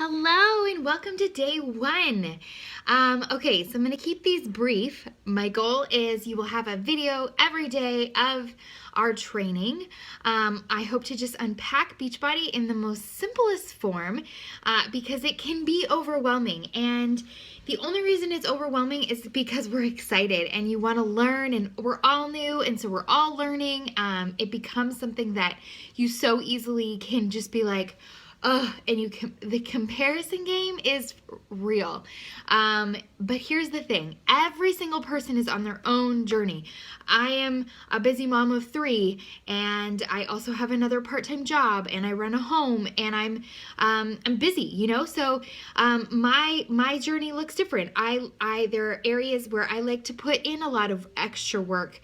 Hello and welcome to day one. Okay, so I'm going to keep these brief. My goal is you will have a video every day of our training. I hope to just unpack Beachbody in the most simplest form because it can be overwhelming. And the only reason it's overwhelming is because we're excited and you want to learn, and we're all new, and so we're all learning. It becomes something that you so easily can just be like, the comparison game is real. But here's the thing. Every single person is on their own journey. I am a busy mom of 3, and I also have another part-time job, and I run a home, and I'm busy, so my journey looks different. There are areas where I like to put in a lot of extra work,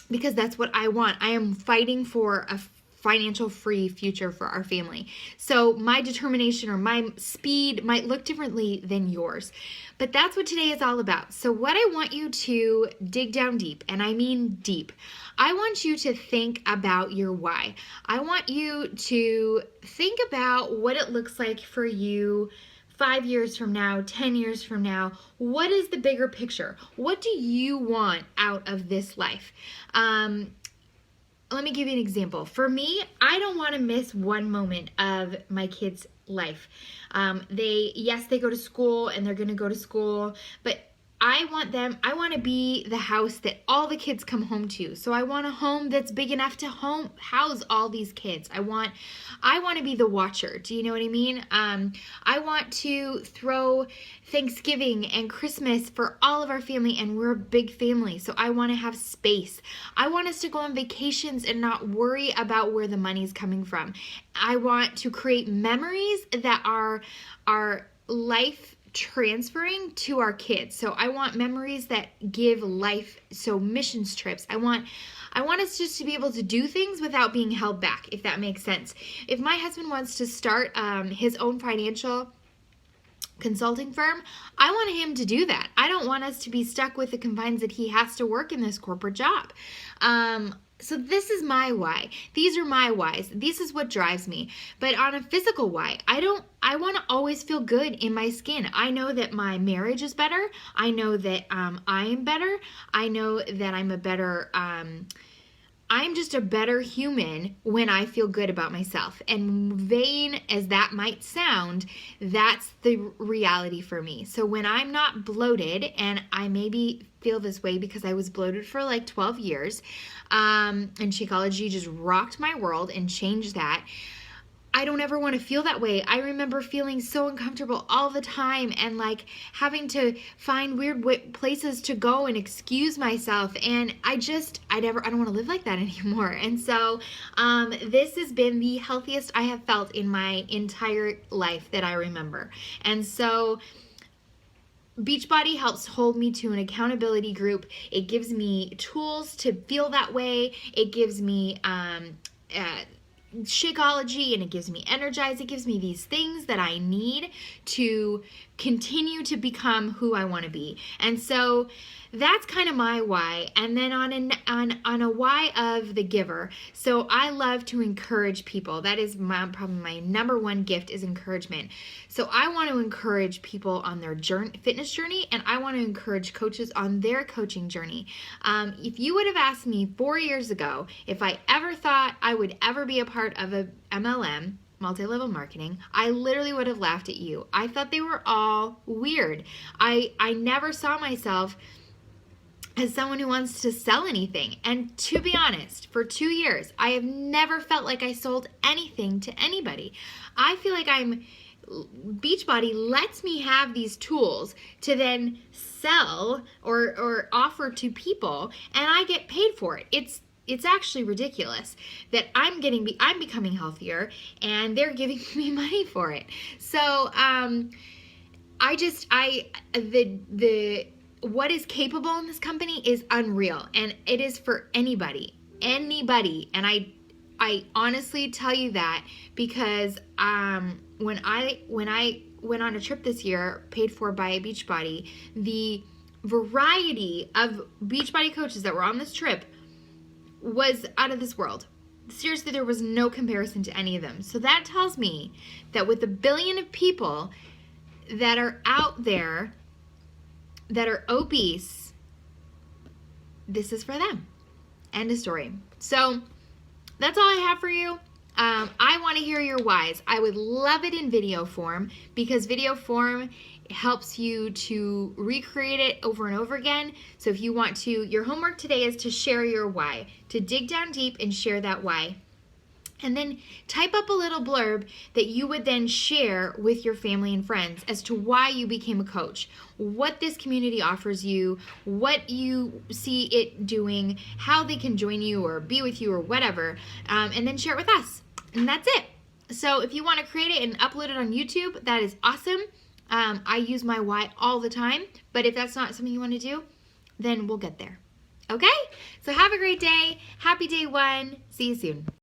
because that's what I want. I am fighting for a financial free future for our family. So my determination or my speed might look differently than yours. But that's what today is all about. So what I want you to dig down deep, and I mean deep, I want you to think about your why. I want you to think about what it looks like for you 5 years from now, 10 years from now. What is the bigger picture? What do you want out of this life? Let me give you an example. For me, I don't want to miss one moment of my kids' life. They go to school and they're going to go to school, but I want to be the house that all the kids come home to. So I want a home that's big enough to house all these kids. I want to be the watcher. Do you know what I mean? I want to throw Thanksgiving and Christmas for all of our family, and we're a big family. So I want to have space. I want us to go on vacations and not worry about where the money's coming from. I want to create memories that are life transferring to our kids. So I want memories that give life. So missions trips. I want us just to be able to do things without being held back, if that makes sense. If my husband wants to start his own financial consulting firm, I want him to do that. I don't want us to be stuck with the confines that he has to work in this corporate job. So this is my why. These are my whys. This is what drives me. But on a physical why, I want to always feel good in my skin. I know that my marriage is better. I know that I am better. I know that I'm just a better human when I feel good about myself. And vain as that might sound, that's the reality for me. So when I'm not bloated, and I maybe feel this way because I was bloated for like 12 years, and Shakeology just rocked my world and changed that. I don't ever want to feel that way. I remember feeling so uncomfortable all the time and like having to find weird places to go and excuse myself. And I don't want to live like that anymore. And so this has been the healthiest I have felt in my entire life that I remember. And so Beachbody helps hold me to an accountability group. It gives me tools to feel that way. It gives me Shakeology, and it gives me Energize. It gives me these things that I need to continue to become who I want to be. And so that's kind of my why. And then on a why of the giver. So I love to encourage people. That is probably my number one gift, is encouragement. So I want to encourage people on their fitness journey, and I want to encourage coaches on their coaching journey. If you would have asked me 4 years ago if I ever thought I would ever be a part of a MLM, multi-level marketing, I literally would have laughed at you. I thought they were all weird. I never saw myself as someone who wants to sell anything. And to be honest, for 2 years, I have never felt like I sold anything to anybody. I feel like Beachbody lets me have these tools to then sell or offer to people, and I get paid for it. It's actually ridiculous that I'm becoming healthier and they're giving me money for it. So what is capable in this company is unreal, and it is for anybody. And I honestly tell you that because when I went on a trip this year paid for by Beachbody, the variety of Beachbody coaches that were on this trip was out of this world. Seriously, there was no comparison to any of them. So that tells me that with 1 billion of people that are out there that are obese, this is for them. End of story. So that's all I have for you. I want to hear your whys. I would love it in video form, because video form helps you to recreate it over and over again. So if you want to, your homework today is to share your why, to dig down deep and share that why. And then type up a little blurb that you would then share with your family and friends as to why you became a coach, what this community offers you, what you see it doing, how they can join you or be with you or whatever, and then share it with us. And that's it. So if you want to create it and upload it on YouTube, that is awesome. I use my why all the time, but if that's not something you want to do, then we'll get there. Okay? So have a great day. Happy day 1. See you soon.